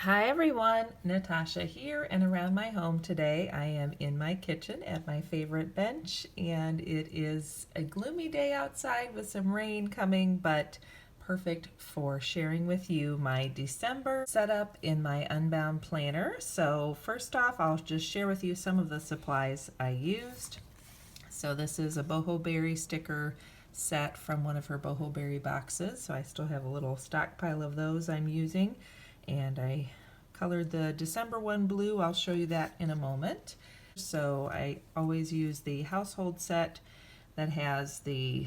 Hi everyone, Natasha here, and around my home today I am in my kitchen at my favorite bench, and it is a gloomy day outside with some rain coming, but perfect for sharing with you my December setup in my Unbound planner. So first off, I'll just share with you some of the supplies I used. So this is a Boho Berry sticker set from one of her Boho Berry boxes, so I still have a little stockpile of those I'm using, and I colored the December one blue. I'll show you that in a moment. So I always use the household set that has the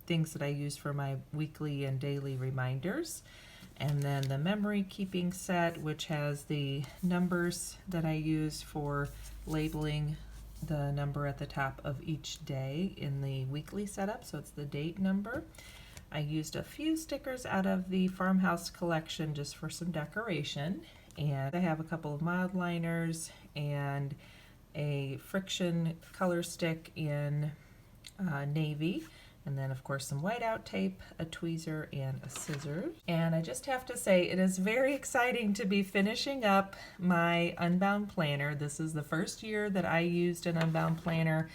things that I use for my weekly and daily reminders, and then the memory keeping set, which has the numbers that I use for labeling the number at the top of each day in the weekly setup, so it's the date number. I used a few stickers out of the Farmhouse collection just for some decoration, and I have a couple of mild liners and a friction color stick in navy, and then of course some whiteout tape, a tweezer, and a scissors. And I just have to say, it is very exciting to be finishing up my Unbound planner. This is the first year that I used an Unbound planner.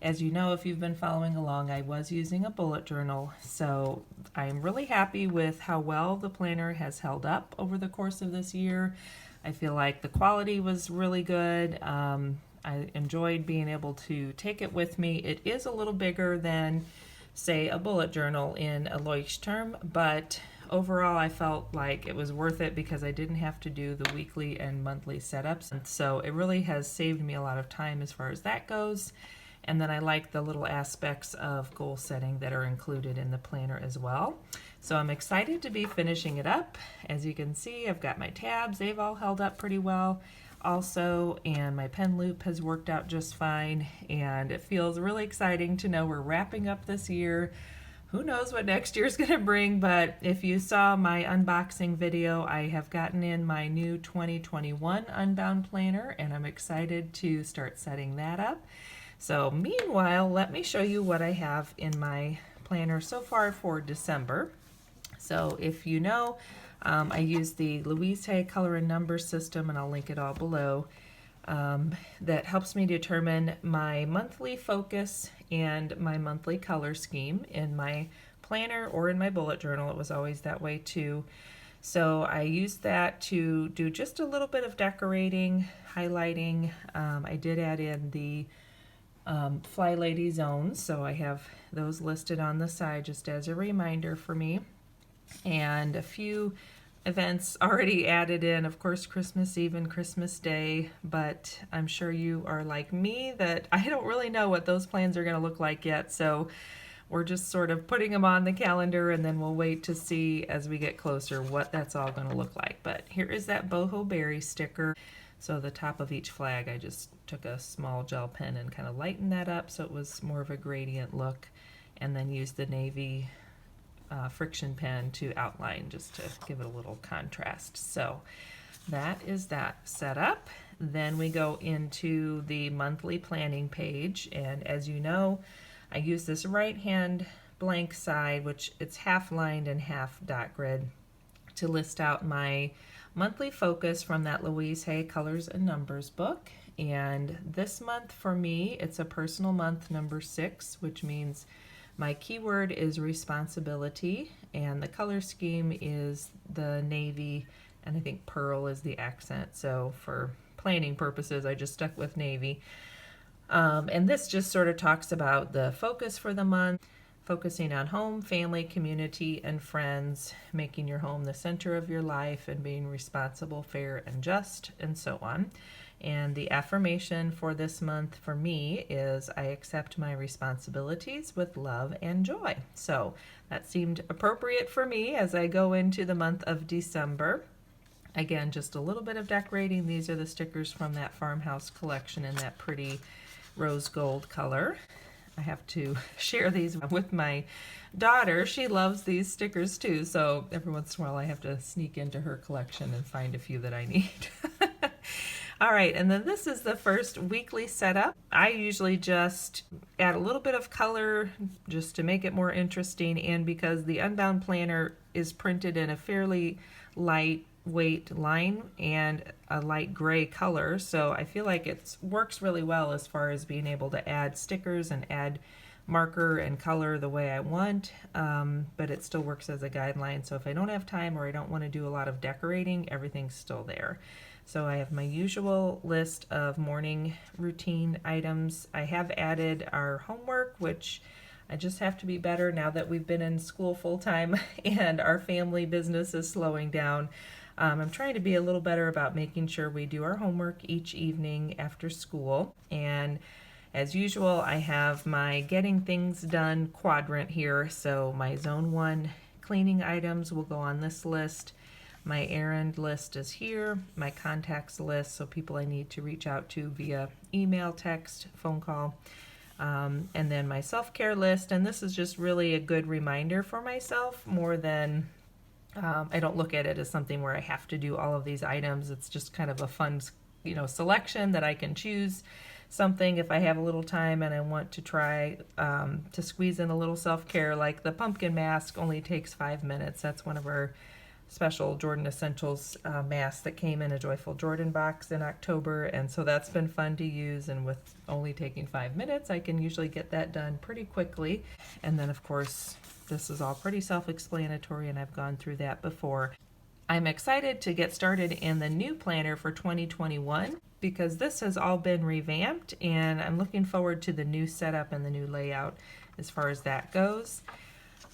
As you know, if you've been following along, I was using a bullet journal, so I'm really happy with how well the planner has held up over the course of this year. I feel like the quality was really good. I enjoyed being able to take it with me. It is a little bigger than, say, a bullet journal in a Leuchtturm, but overall I felt like it was worth it because I didn't have to do the weekly and monthly setups, and so it really has saved me a lot of time as far as that goes. And then I like the little aspects of goal setting that are included in the planner as well. So I'm excited to be finishing it up. As you can see, I've got my tabs. They've all held up pretty well also, and my pen loop has worked out just fine. And it feels really exciting to know we're wrapping up this year. Who knows what next year's going to bring, but if you saw my unboxing video, I have gotten in my new 2021 Unbound planner, and I'm excited to start setting that up. So meanwhile, let me show you what I have in my planner so far for December. So if you know, I use the Louise Hay color and number system, and I'll link it all below. That helps me determine my monthly focus and my monthly color scheme in my planner or in my bullet journal. It was always that way too. So I used that to do just a little bit of decorating, highlighting. I did add in the Fly Lady zones, so I have those listed on the side just as a reminder for me, and a few events already added in, of course Christmas Eve and Christmas Day, but I'm sure you are like me that I don't really know what those plans are going to look like yet, so we're just sort of putting them on the calendar, and then we'll wait to see as we get closer what that's all going to look like. But here is that Boho Berry sticker. So the top of each flag, I just took a small gel pen and kind of lightened that up so it was more of a gradient look, and then used the navy friction pen to outline just to give it a little contrast. So that is that setup. Then we go into the monthly planning page, and as you know, I use this right hand blank side, which it's half lined and half dot grid, to list out my monthly focus from that Louise Hay Colors and Numbers book. And this month for me, it's a personal month, number 6, which means my keyword is responsibility, and the color scheme is the navy, and I think pearl is the accent. So for planning purposes, I just stuck with navy. And this just sort of talks about the focus for the month, focusing on home, family, community, and friends, making your home the center of your life, and being responsible, fair, and just, and so on. And the affirmation for this month for me is, I accept my responsibilities with love and joy. So that seemed appropriate for me as I go into the month of December. Again, just a little bit of decorating. These are the stickers from that Farmhouse collection in that pretty rose gold color. I have to share these with my daughter. She loves these stickers too, so every once in a while I have to sneak into her collection and find a few that I need. All right, and then this is the first weekly setup. I usually just add a little bit of color just to make it more interesting, and because the Unbound planner is printed in a fairly light weight line and a light gray color, so I feel like it works really well as far as being able to add stickers and add marker and color the way I want, but it still works as a guideline. So if I don't have time or I don't want to do a lot of decorating, everything's still there. So I have my usual list of morning routine items. I have added our homework, which I just have to be better now that we've been in school full time and our family business is slowing down. I'm trying to be a little better about making sure we do our homework each evening after school. And as usual, I have my getting things done quadrant here. So my zone 1 cleaning items will go on this list. My errand list is here. My contacts list, so people I need to reach out to via email, text, phone call. And then my self-care list, and this is just really a good reminder for myself more than I don't look at it as something where I have to do all of these items. It's just kind of a fun, selection that I can choose something if I have a little time and I want to try to squeeze in a little self-care, like the pumpkin mask only takes 5 minutes. That's one of our special Jordan Essentials masks that came in a Joyful Jordan box in October, and so that's been fun to use, and with only taking 5 minutes I can usually get that done pretty quickly. And then of course this is all pretty self-explanatory and I've gone through that before. I'm excited to get started in the new planner for 2021 because this has all been revamped, and I'm looking forward to the new setup and the new layout as far as that goes.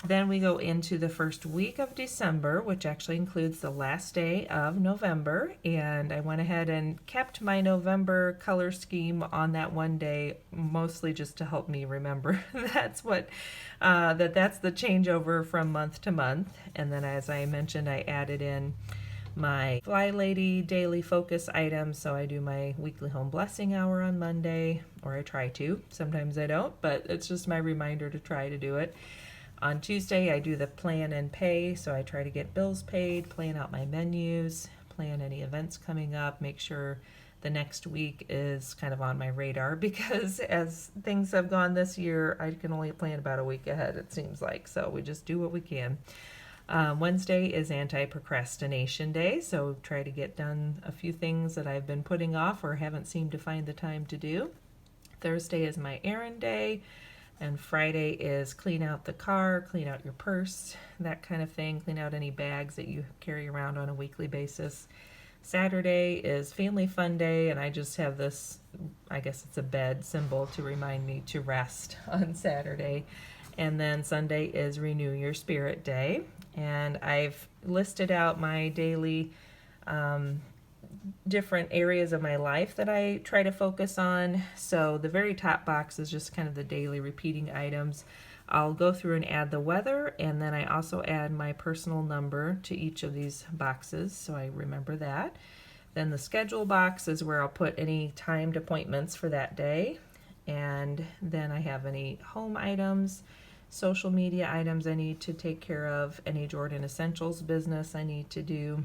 Then we go into the first week of December, which actually includes the last day of November, and I went ahead and kept my November color scheme on that one day, mostly just to help me remember that's the changeover from month to month. And then, as I mentioned, I added in my Fly Lady daily focus items. So I do my weekly home blessing hour on Monday, or I try to. Sometimes I don't, but it's just my reminder to try to do it. On Tuesday, I do the plan and pay, so I try to get bills paid, plan out my menus, plan any events coming up, make sure the next week is kind of on my radar, because as things have gone this year, I can only plan about a week ahead, it seems like, so we just do what we can. Wednesday is anti-procrastination day, so try to get done a few things that I've been putting off or haven't seemed to find the time to do. Thursday is my errand day. And Friday is clean out the car, clean out your purse, that kind of thing. Clean out any bags that you carry around on a weekly basis. Saturday is family fun day, and I just have this, I guess it's a bed symbol to remind me to rest on Saturday. And then Sunday is Renew Your Spirit Day. And I've listed out my daily different areas of my life that I try to focus on. So the very top box is just kind of the daily repeating items. I'll go through and add the weather, and then I also add my personal number to each of these boxes, so I remember that. Then the schedule box is where I'll put any timed appointments for that day. And then I have any home items, social media items I need to take care of, any Jordan Essentials business I need to do,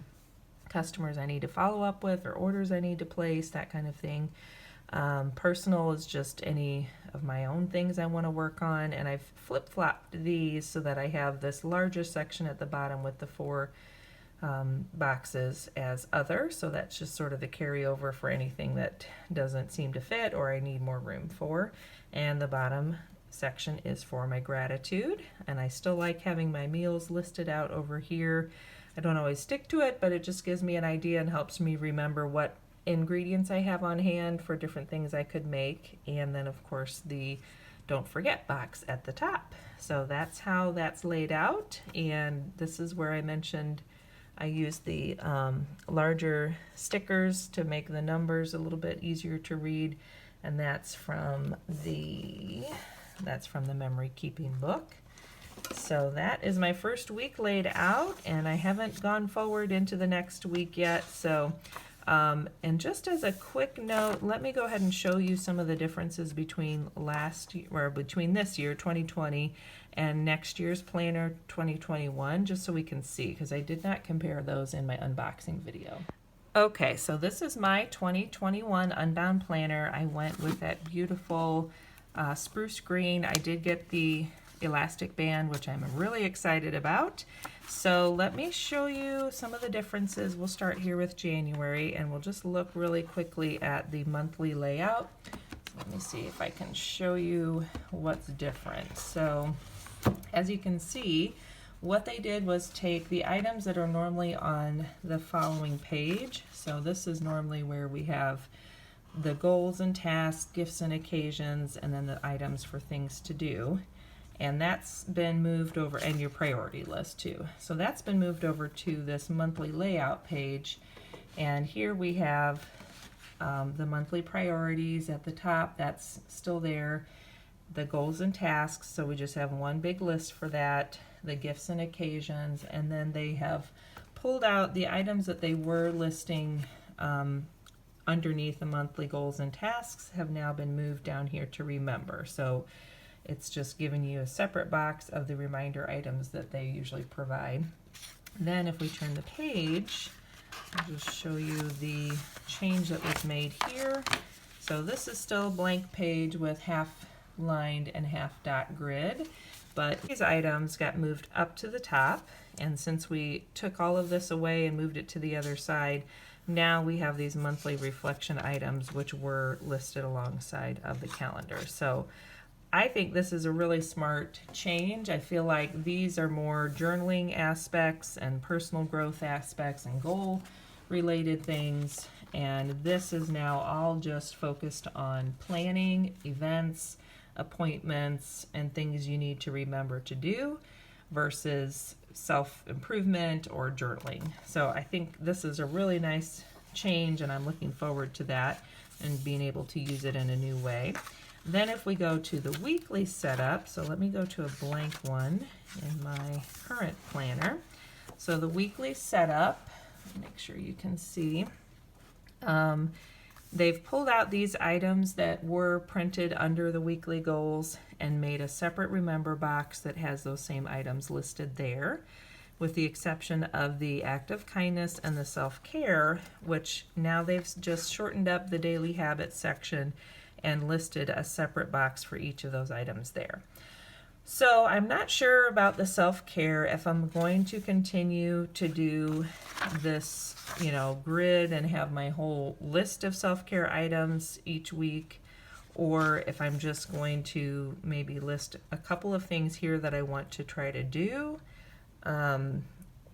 customers I need to follow up with, or orders I need to place, that kind of thing. Personal is just any of my own things I want to work on, and I've flip-flopped these so that I have this larger section at the bottom with the 4 boxes as other, so that's just sort of the carryover for anything that doesn't seem to fit or I need more room for. And the bottom section is for my gratitude, and I still like having my meals listed out over here. I don't always stick to it, but it just gives me an idea and helps me remember what ingredients I have on hand for different things I could make. And then of course the don't forget box at the top. So that's how that's laid out, and this is where I mentioned I use the larger stickers to make the numbers a little bit easier to read, and that's from the memory keeping book. So that is my first week laid out, and I haven't gone forward into the next week yet. So, and just as a quick note, let me go ahead and show you some of the differences between between this year, 2020, and next year's planner, 2021, just so we can see, because I did not compare those in my unboxing video. Okay, so this is my 2021 Unbound planner. I went with that beautiful spruce green. I did get the elastic band, which I'm really excited about. So let me show you some of the differences. We'll start here with January, and we'll just look really quickly at the monthly layout. So let me see if I can show you what's different. So as you can see, what they did was take the items that are normally on the following page. So this is normally where we have the goals and tasks, gifts and occasions, and then the items for things to do. And that's been moved over, and your priority list too. So that's been moved over to this monthly layout page. And here we have the monthly priorities at the top. That's still there. The goals and tasks, so we just have one big list for that. The gifts and occasions, and then they have pulled out the items that they were listing underneath the monthly goals and tasks have now been moved down here to remember. So it's just giving you a separate box of the reminder items that they usually provide. Then if we turn the page, I'll just show you the change that was made here. So this is still a blank page with half lined and half dot grid, but these items got moved up to the top, and since we took all of this away and moved it to the other side, now we have these monthly reflection items which were listed alongside of the calendar. So I think this is a really smart change. I feel like these are more journaling aspects and personal growth aspects and goal related things, and this is now all just focused on planning, events, appointments, and things you need to remember to do versus self-improvement or journaling. So I think this is a really nice change, and I'm looking forward to that and being able to use it in a new way. Then if we go to the weekly setup, so let me go to a blank one in my current planner. So the weekly setup, make sure you can see, they've pulled out these items that were printed under the weekly goals and made a separate remember box that has those same items listed there, with the exception of the act of kindness and the self-care, which now they've just shortened up the daily habits section and listed a separate box for each of those items there. So I'm not sure about the self-care, if I'm going to continue to do this, grid and have my whole list of self-care items each week, or if I'm just going to maybe list a couple of things here that I want to try to do,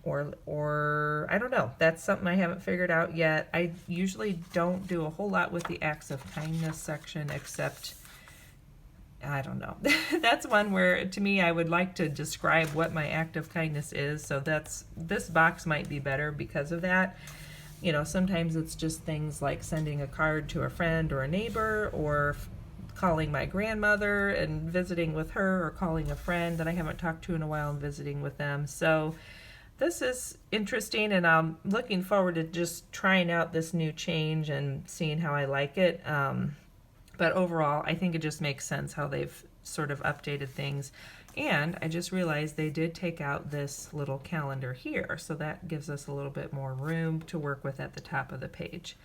or I don't know. That's something I haven't figured out yet. I usually don't do a whole lot with the acts of kindness section, except, I don't know. That's one where, to me, I would like to describe what my act of kindness is. So this box might be better because of that. Sometimes it's just things like sending a card to a friend or a neighbor, or calling my grandmother and visiting with her, or calling a friend that I haven't talked to in a while and visiting with them. So this is interesting, and I'm looking forward to just trying out this new change and seeing how I like it. But overall, I think it just makes sense how they've sort of updated things. And I just realized they did take out this little calendar here, so that gives us a little bit more room to work with at the top of the page.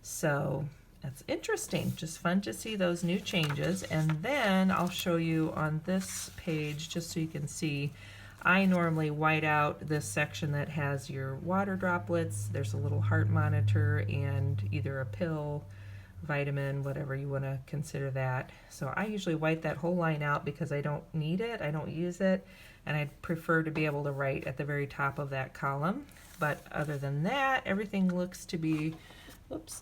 So that's interesting, just fun to see those new changes. And then I'll show you on this page, just so you can see, I normally white out this section that has your water droplets. There's a little heart monitor and either a pill, vitamin, whatever you want to consider that. So I usually white that whole line out because I don't need it, I don't use it, and I'd prefer to be able to write at the very top of that column. But other than that, everything looks to be,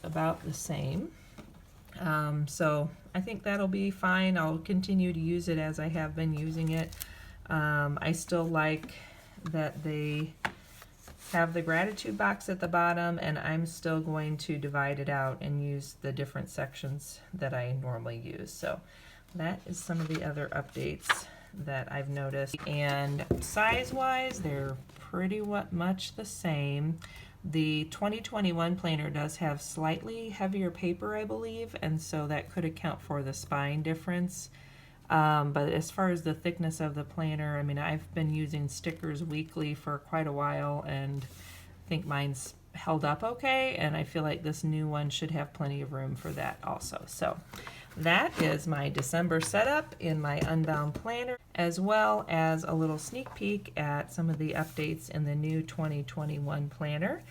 about the same. So I think that'll be fine. I'll continue to use it as I have been using it. I still like that they have the gratitude box at the bottom, and I'm still going to divide it out and use the different sections that I normally use. So that is some of the other updates that I've noticed. And size-wise, they're pretty much the same. The 2021 planner does have slightly heavier paper, I believe, and so that could account for the spine difference. But as far as the thickness of the planner, I mean, I've been using stickers weekly for quite a while, and I think mine's held up okay, and I feel like this new one should have plenty of room for that also. So that is my December setup in my Unbound planner. as well as a little sneak peek at some of the updates in the new 2021 planner.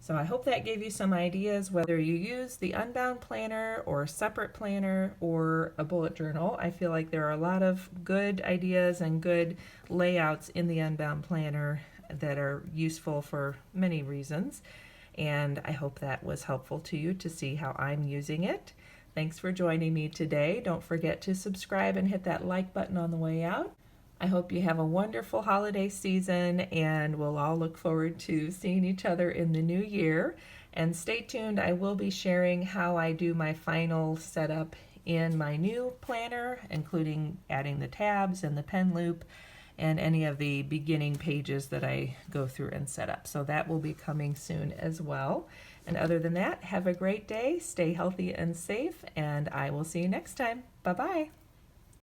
So I hope that gave you some ideas whether you use the Unbound planner or a separate planner or a bullet journal. I feel like there are a lot of good ideas and good layouts in the Unbound planner that are useful for many reasons. And I hope that was helpful to you to see how I'm using it. Thanks for joining me today. Don't forget to subscribe and hit that like button on the way out. I hope you have a wonderful holiday season, and we'll all look forward to seeing each other in the new year. And stay tuned, I will be sharing how I do my final setup in my new planner, including adding the tabs and the pen loop and any of the beginning pages that I go through and set up. So that will be coming soon as well. And other than that, have a great day, stay healthy and safe, and I will see you next time. Bye-bye.